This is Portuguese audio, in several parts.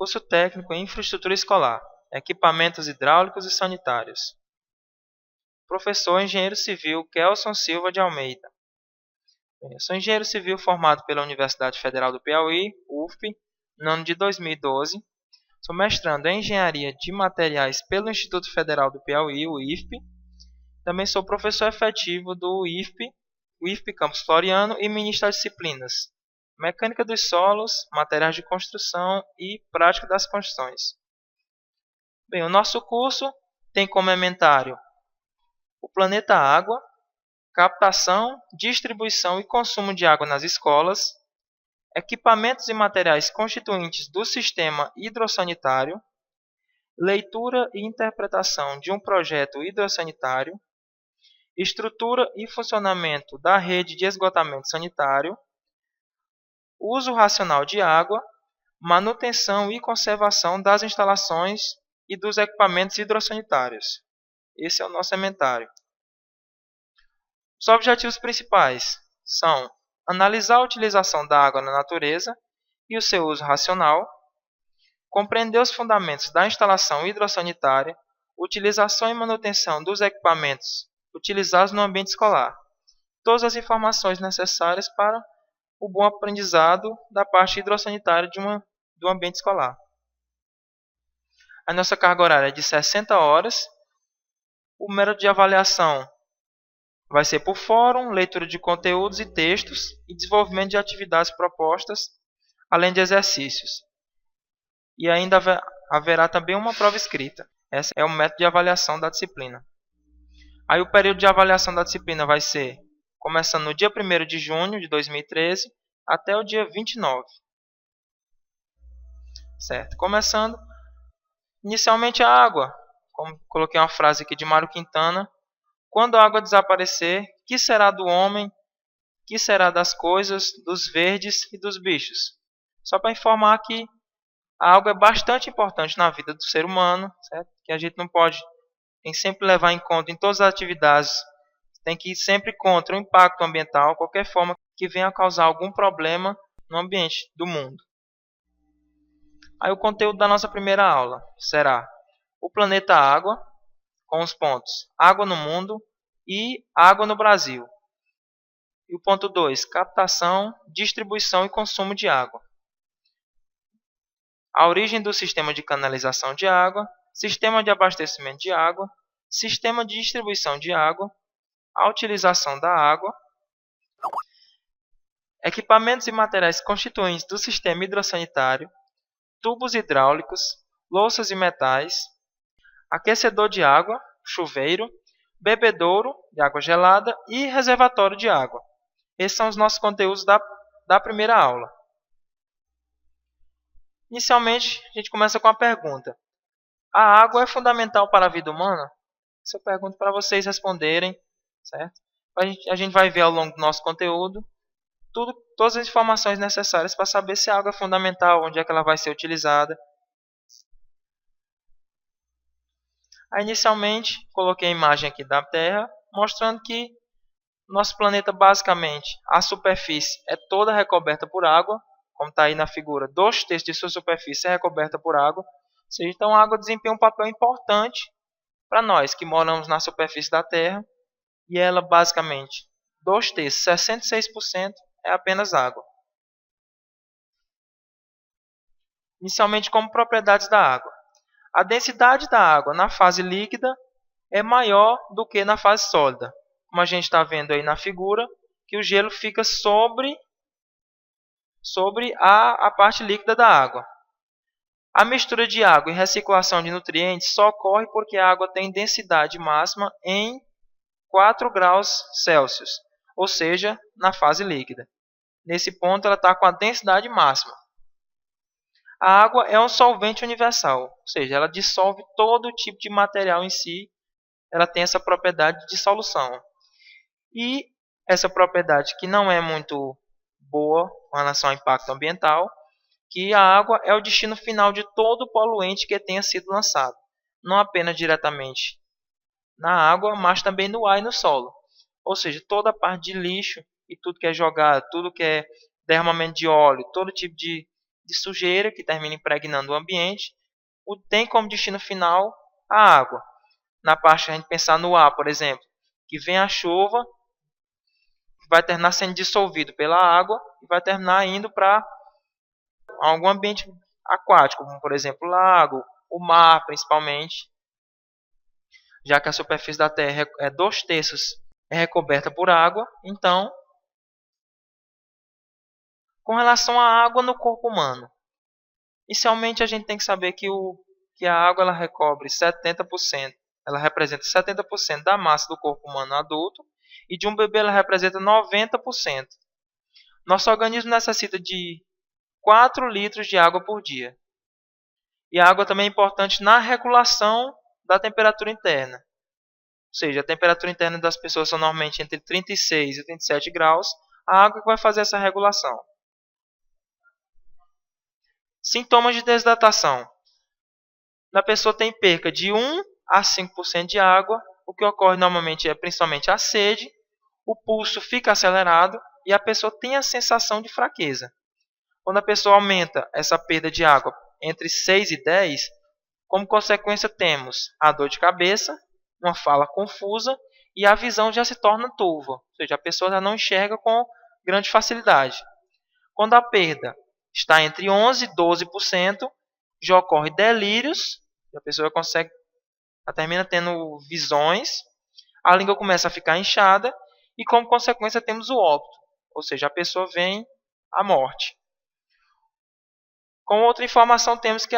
Curso técnico em infraestrutura escolar, equipamentos hidráulicos e sanitários. Professor engenheiro civil Kelson Silva de Almeida. Eu sou engenheiro civil formado pela Universidade Federal do Piauí, UFP, no ano de 2012. Sou mestrando em engenharia de materiais pelo Instituto Federal do Piauí, o IFP. Também sou professor efetivo do IFP, o IFP Campus Floriano, e ministro das disciplinas Mecânica dos Solos, Materiais de Construção e Prática das Construções. Bem, o nosso curso tem como inventário o planeta água, captação, distribuição e consumo de água nas escolas, equipamentos e materiais constituintes do sistema hidrossanitário, leitura e interpretação de um projeto hidrossanitário, estrutura e funcionamento da rede de esgotamento sanitário, uso racional de água, manutenção e conservação das instalações e dos equipamentos hidrossanitários. Esse é o nosso inventário. Os objetivos principais são analisar a utilização da água na natureza e o seu uso racional, compreender os fundamentos da instalação hidrossanitária, utilização e manutenção dos equipamentos utilizados no ambiente escolar, todas as informações necessárias para o bom aprendizado da parte hidrossanitária do ambiente escolar. A nossa carga horária é de 60 horas. O método de avaliação vai ser por fórum, leitura de conteúdos e textos e desenvolvimento de atividades propostas, além de exercícios. E ainda haverá também uma prova escrita. Esse é o método de avaliação da disciplina. Aí o período de avaliação da disciplina vai ser começando no dia 1º de junho de 2013 até o dia 29. Certo? Começando, inicialmente a água. Como coloquei uma frase aqui de Mário Quintana: quando a água desaparecer, que será do homem? Que será das coisas, dos verdes e dos bichos? Só para informar que a água é bastante importante na vida do ser humano, certo? Que a gente não pode, tem que sempre levar em conta em todas as atividades, tem que ir sempre contra o impacto ambiental, qualquer forma que venha a causar algum problema no ambiente do mundo. Aí o conteúdo da nossa primeira aula será o planeta água, com os pontos água no mundo e água no Brasil. E o ponto 2, captação, distribuição e consumo de água. A origem do sistema de canalização de água, sistema de abastecimento de água, sistema de distribuição de água, a utilização da água, equipamentos e materiais constituintes do sistema hidrossanitário, tubos hidráulicos, louças e metais, aquecedor de água, chuveiro, bebedouro de água gelada e reservatório de água. Esses são os nossos conteúdos da primeira aula. Inicialmente, a gente começa com a pergunta: a água é fundamental para a vida humana? Essa eu pergunto para vocês responderem, certo? A gente vai ver ao longo do nosso conteúdo todas as informações necessárias para saber se a água é fundamental, onde é que ela vai ser utilizada. Aí, inicialmente, coloquei a imagem aqui da Terra, mostrando que nosso planeta, basicamente, a superfície é toda recoberta por água, como está aí na figura, 2/3 de sua superfície é recoberta por água. Ou seja, então a água desempenha um papel importante para nós que moramos na superfície da Terra, e ela, basicamente, 2/3, 66% é apenas água. Inicialmente, como propriedades da água. A densidade da água na fase líquida é maior do que na fase sólida. Como a gente está vendo aí na figura, que o gelo fica sobre a parte líquida da água. A mistura de água e recirculação de nutrientes só ocorre porque a água tem densidade máxima em 4 graus Celsius, ou seja, na fase líquida. Nesse ponto ela está com a densidade máxima. A água é um solvente universal, ou seja, ela dissolve todo tipo de material em si, ela tem essa propriedade de dissolução. E essa propriedade que não é muito boa com relação ao impacto ambiental, que a água é o destino final de todo poluente que tenha sido lançado, não apenas diretamente na água, mas também no ar e no solo. Ou seja, toda a parte de lixo e tudo que é jogado, tudo que é derramamento de óleo, todo tipo de de sujeira que termina impregnando o ambiente, tem como destino final a água. Na parte a gente pensar no ar, por exemplo, que vem a chuva, vai terminar sendo dissolvido pela água e vai terminar indo para algum ambiente aquático, como por exemplo o lago, o mar principalmente, já que a superfície da Terra é 2/3 é recoberta por água. Então, com relação à água no corpo humano, inicialmente a gente tem que saber que a água ela recobre 70%, ela representa 70% da massa do corpo humano adulto, e de um bebê ela representa 90%. Nosso organismo necessita de 4 litros de água por dia. E a água também é importante na regulação da temperatura interna. Ou seja, a temperatura interna das pessoas são normalmente entre 36 e 37 graus. A água que vai fazer essa regulação. Sintomas de desidratação. A pessoa tem perca de 1 a 5% de água. O que ocorre normalmente é principalmente a sede. O pulso fica acelerado e a pessoa tem a sensação de fraqueza. Quando a pessoa aumenta essa perda de água entre 6 e 10, como consequência temos a dor de cabeça, uma fala confusa e a visão já se torna turva. Ou seja, a pessoa já não enxerga com grande facilidade. Quando a perda está entre 11 e 12%, já ocorre delírios, a pessoa termina tendo visões, a língua começa a ficar inchada e como consequência temos o óbito, ou seja, a pessoa vem à morte. Com outra informação temos que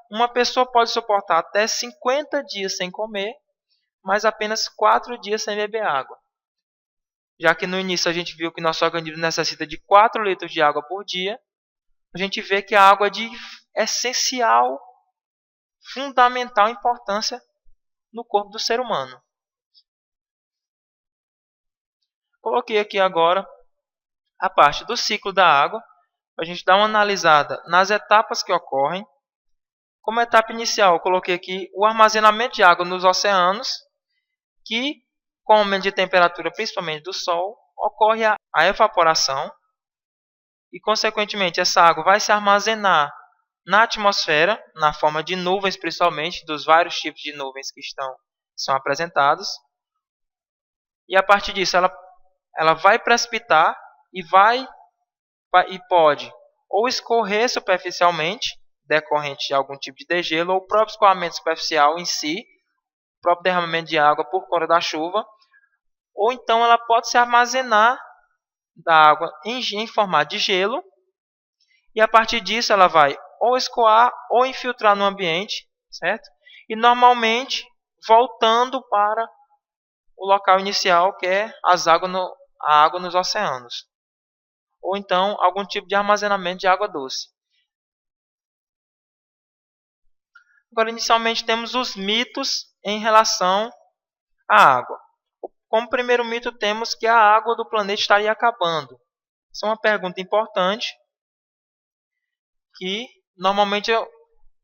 uma pessoa pode suportar até 50 dias sem comer, mas apenas 4 dias sem beber água. Já que no início a gente viu que nosso organismo necessita de 4 litros de água por dia, a gente vê que a água é de essencial, fundamental importância no corpo do ser humano. Coloquei aqui agora a parte do ciclo da água, para a gente dar uma analisada nas etapas que ocorrem. Como etapa inicial, eu coloquei aqui o armazenamento de água nos oceanos, que, com o aumento de temperatura, principalmente do Sol, ocorre a evaporação, e, consequentemente, essa água vai se armazenar na atmosfera, na forma de nuvens, principalmente, dos vários tipos de nuvens que são apresentados. E, a partir disso, ela vai precipitar e pode ou escorrer superficialmente, decorrente de algum tipo de degelo, ou o próprio escoamento superficial em si, o próprio derramamento de água por conta da chuva, ou então ela pode se armazenar da água em formato de gelo, e a partir disso ela vai ou escoar ou infiltrar no ambiente, certo? E normalmente voltando para o local inicial, que é a água nos oceanos, ou então algum tipo de armazenamento de água doce. Agora, inicialmente, temos os mitos em relação à água. Como primeiro mito, temos que a água do planeta estaria acabando. Isso é uma pergunta importante, que normalmente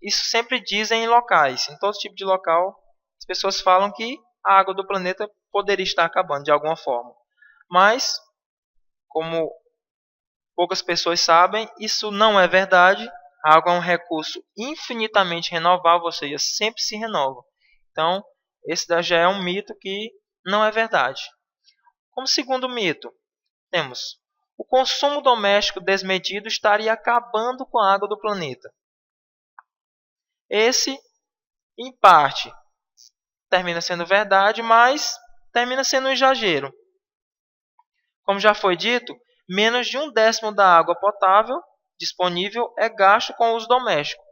isso sempre dizem em locais. Em todo tipo de local, as pessoas falam que a água do planeta poderia estar acabando de alguma forma. Mas, como poucas pessoas sabem, isso não é verdade. A água é um recurso infinitamente renovável, ou seja, sempre se renova. Então, esse já é um mito que não é verdade. Como segundo mito, temos o consumo doméstico desmedido estaria acabando com a água do planeta. Esse, em parte, termina sendo verdade, mas termina sendo um exagero. Como já foi dito, menos de 1/10 da água potável disponível é gasto com o uso doméstico.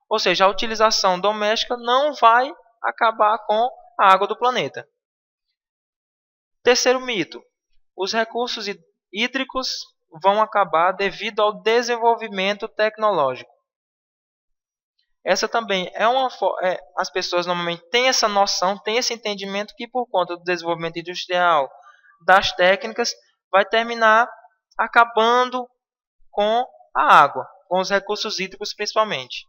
Ou seja, a utilização doméstica não vai acabar com a água do planeta. Terceiro mito. Os recursos hídricos vão acabar devido ao desenvolvimento tecnológico. Essa também as pessoas normalmente têm essa noção, têm esse entendimento que por conta do desenvolvimento industrial, das técnicas, vai terminar acabando com a água, com os recursos hídricos principalmente.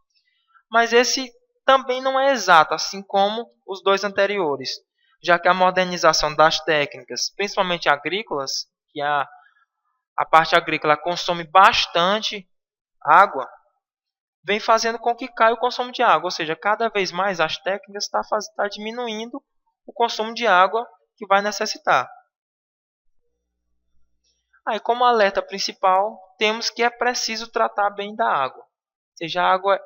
Mas esse também não é exato, assim como os dois anteriores, já que a modernização das técnicas, principalmente agrícolas, que a parte agrícola consome bastante água, vem fazendo com que caia o consumo de água, ou seja, cada vez mais as técnicas estão diminuindo o consumo de água que vai necessitar. Aí, como alerta principal, temos que é preciso tratar bem da água. Ou seja, a água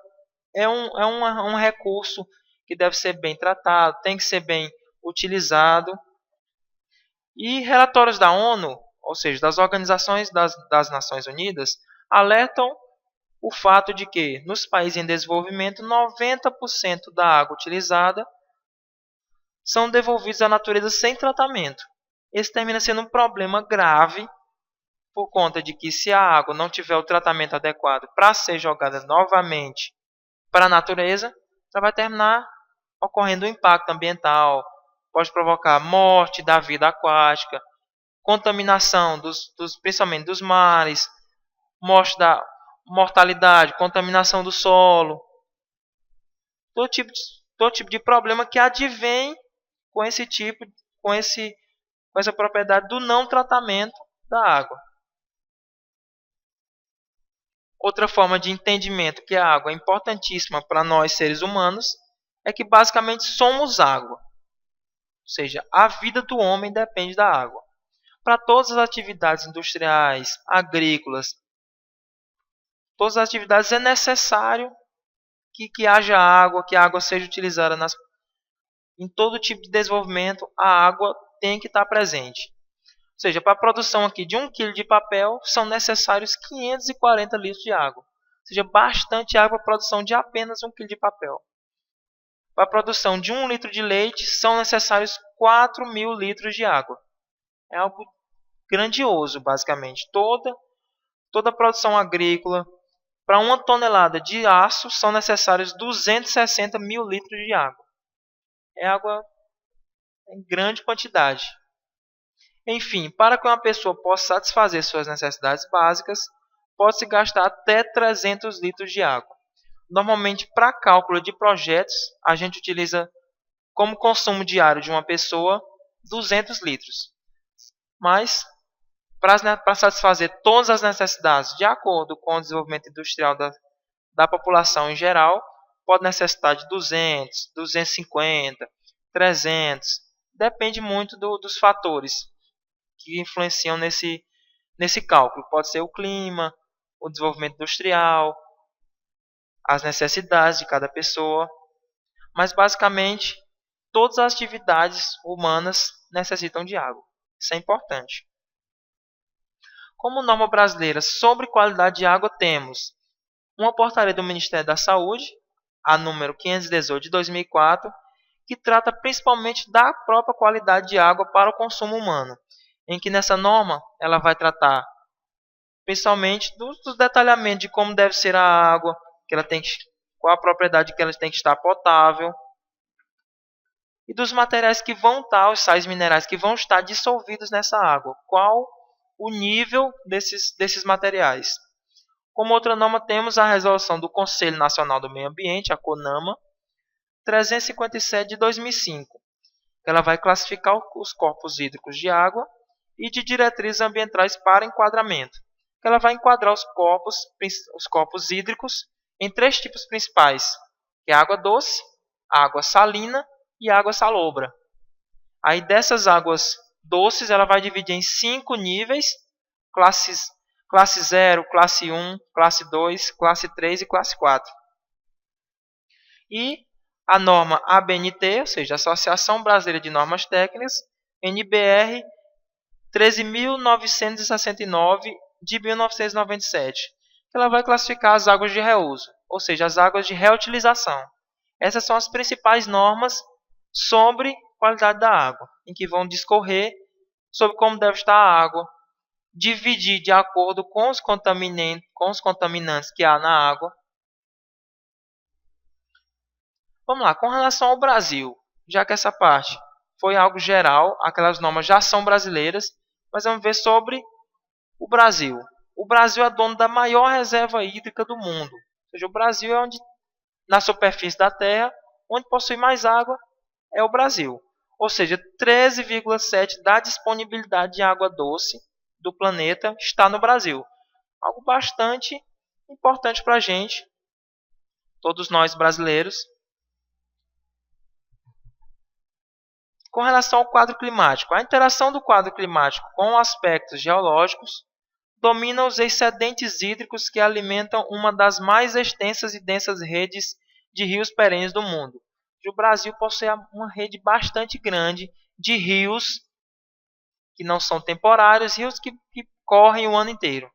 é um recurso que deve ser bem tratado, tem que ser bem utilizado. E relatórios da ONU, ou seja, das organizações das Nações Unidas, alertam o fato de que, nos países em desenvolvimento, 90% da água utilizada são devolvidos à natureza sem tratamento. Esse termina sendo um problema grave por conta de que, se a água não tiver o tratamento adequado para ser jogada novamente para a natureza, ela vai terminar ocorrendo um impacto ambiental, pode provocar morte da vida aquática, contaminação principalmente dos mares, mortalidade, contaminação do solo, todo tipo de problema que advém com essa propriedade do não tratamento da água. Outra forma de entendimento que a água é importantíssima para nós seres humanos é que basicamente somos água. Ou seja, a vida do homem depende da água. Para todas as atividades industriais, agrícolas, todas as atividades é necessário que haja água, que a água seja utilizada em todo tipo de desenvolvimento, a água tem que estar presente. Ou seja, para a produção aqui de 1 kg de papel, são necessários 540 litros de água. Ou seja, bastante água para a produção de apenas 1 kg de papel. Para a produção de 1 litro de leite, são necessários 4.000 litros de água. É algo grandioso, basicamente. Toda a produção agrícola, para 1 tonelada de aço, são necessários 260 mil litros de água. É água em grande quantidade. Enfim, para que uma pessoa possa satisfazer suas necessidades básicas, pode-se gastar até 300 litros de água. Normalmente, para cálculo de projetos, a gente utiliza como consumo diário de uma pessoa 200 litros. Mas, para satisfazer todas as necessidades de acordo com o desenvolvimento industrial da população em geral, pode necessitar de 200, 250, 300. Depende muito dos fatores que influenciam nesse cálculo. Pode ser o clima, o desenvolvimento industrial, as necessidades de cada pessoa. Mas, basicamente, todas as atividades humanas necessitam de água. Isso é importante. Como norma brasileira sobre qualidade de água, temos uma portaria do Ministério da Saúde, a número 518 de 2004, que trata principalmente da própria qualidade de água para o consumo humano, em que nessa norma ela vai tratar principalmente dos detalhamentos de como deve ser a água, qual a propriedade que ela tem que estar potável, e dos materiais que vão estar, os sais minerais que vão estar dissolvidos nessa água, qual o nível desses materiais. Como outra norma, temos a resolução do Conselho Nacional do Meio Ambiente, a CONAMA, 357 de 2005. Ela vai classificar os corpos hídricos de água e de diretrizes ambientais para enquadramento. Ela vai enquadrar os corpos hídricos em 3 tipos principais, que é a água doce, a água salina e a água salobra. Aí dessas águas doces, ela vai dividir em 5 níveis, classe 0, classe 1, classe 2, classe 3 e classe 4. E a norma ABNT, ou seja, Associação Brasileira de Normas Técnicas, NBR 13.969 de 1997. Ela vai classificar as águas de reuso, ou seja, as águas de reutilização. Essas são as principais normas sobre qualidade da água, em que vão discorrer sobre como deve estar a água, dividir de acordo com os contaminantes que há na água. Vamos lá, com relação ao Brasil, já que essa parte foi algo geral, aquelas normas já são brasileiras, mas vamos ver sobre o Brasil. O Brasil é dono da maior reserva hídrica do mundo. Ou seja, o Brasil é na superfície da Terra, onde possui mais água, é o Brasil. Ou seja, 13,7% da disponibilidade de água doce do planeta está no Brasil. Algo bastante importante para a gente todos nós brasileiros. Com relação ao quadro climático, a interação do quadro climático com aspectos geológicos domina os excedentes hídricos que alimentam uma das mais extensas e densas redes de rios perenes do mundo. O Brasil possui uma rede bastante grande de rios que não são temporários, rios que correm o ano inteiro.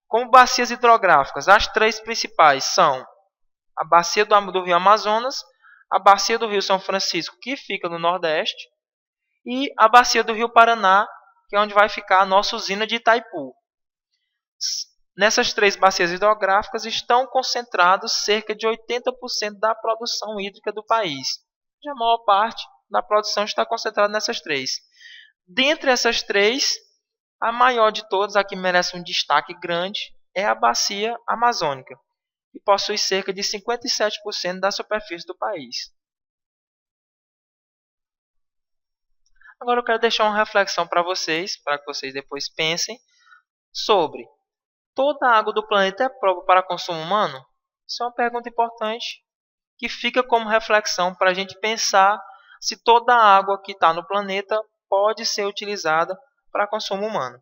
Como bacias hidrográficas, as três principais são a bacia do Rio Amazonas, a bacia do Rio São Francisco, que fica no Nordeste, e a bacia do Rio Paraná, que é onde vai ficar a nossa usina de Itaipu. Nessas três bacias hidrográficas estão concentrados cerca de 80% da produção hídrica do país. A maior parte da produção está concentrada nessas três. Dentre essas três, a maior de todas, a que merece um destaque grande, é a bacia amazônica, que possui cerca de 57% da superfície do país. Agora eu quero deixar uma reflexão para vocês depois pensem sobre: toda a água do planeta é própria para consumo humano? Isso é uma pergunta importante que fica como reflexão para a gente pensar se toda a água que está no planeta pode ser utilizada para consumo humano.